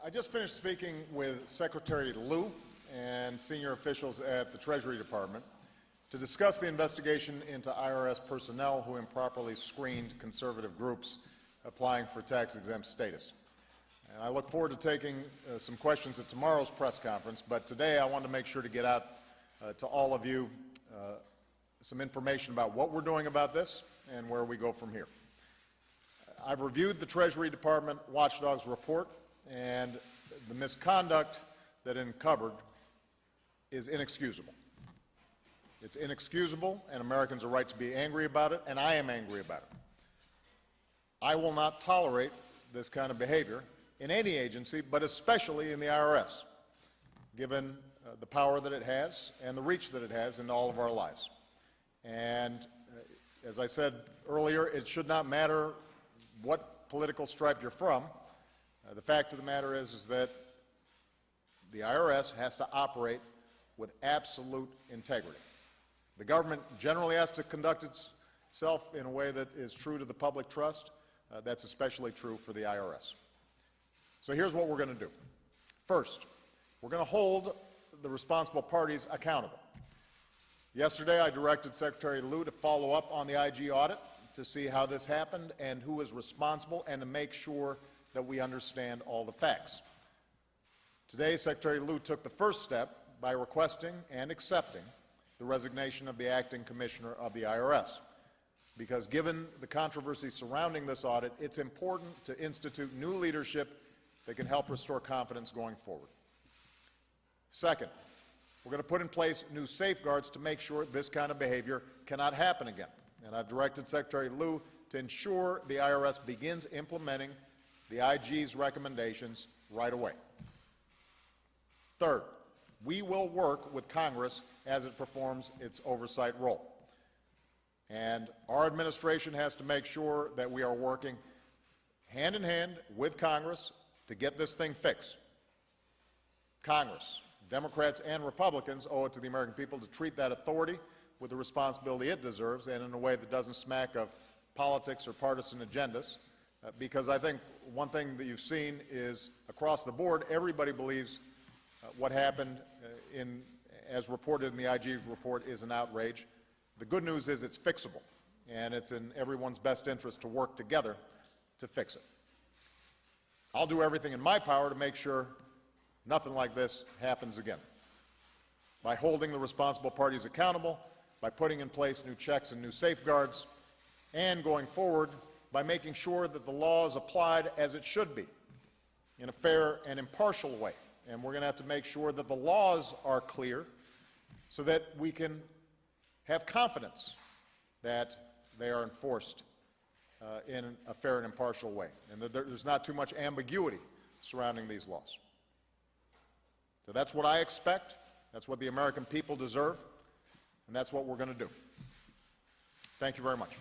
I just finished speaking with Secretary Lew and senior officials at the Treasury Department to discuss the investigation into IRS personnel who improperly screened conservative groups applying for tax-exempt status. And I look forward to taking some questions at tomorrow's press conference, but today I want to make sure to get out to all of you some information about what we're doing about this and where we go from here. I've reviewed the Treasury Department Watchdog's report, and the misconduct that it uncovered is inexcusable. It's inexcusable, and Americans are right to be angry about it, and I am angry about it. I will not tolerate this kind of behavior in any agency, but especially in the IRS, given the power that it has and the reach that it has in all of our lives. And as I said earlier, it should not matter what political stripe you're from. The fact of the matter is that the IRS has to operate with absolute integrity. The government generally has to conduct itself in a way that is true to the public trust. That's especially true for the IRS. So here's what we're going to do. First, we're going to hold the responsible parties accountable. Yesterday, I directed Secretary Lew to follow up on the IG audit to see how this happened and who is responsible, and to make sure that we understand all the facts. Today, Secretary Lew took the first step by requesting and accepting the resignation of the acting commissioner of the IRS, because given the controversy surrounding this audit, it's important to institute new leadership that can help restore confidence going forward. Second, we're going to put in place new safeguards to make sure this kind of behavior cannot happen again. And I've directed Secretary Lew to ensure the IRS begins implementing the IG's recommendations right away. Third, we will work with Congress as it performs its oversight role. And our administration has to make sure that we are working hand in hand with Congress to get this thing fixed. Congress, Democrats and Republicans, owe it to the American people to treat that authority with the responsibility it deserves, and in a way that doesn't smack of politics or partisan agendas. Because I think one thing that you've seen is, across the board, everybody believes what happened as reported in the IG's report is an outrage. The good news is it's fixable, and it's in everyone's best interest to work together to fix it. I'll do everything in my power to make sure nothing like this happens again, by holding the responsible parties accountable, by putting in place new checks and new safeguards, and going forward by making sure that the law is applied as it should be, in a fair and impartial way. And we're going to have to make sure that the laws are clear so that we can have confidence that they are enforced in a fair and impartial way, and that there's not too much ambiguity surrounding these laws. So that's what I expect, that's what the American people deserve, and that's what we're going to do. Thank you very much.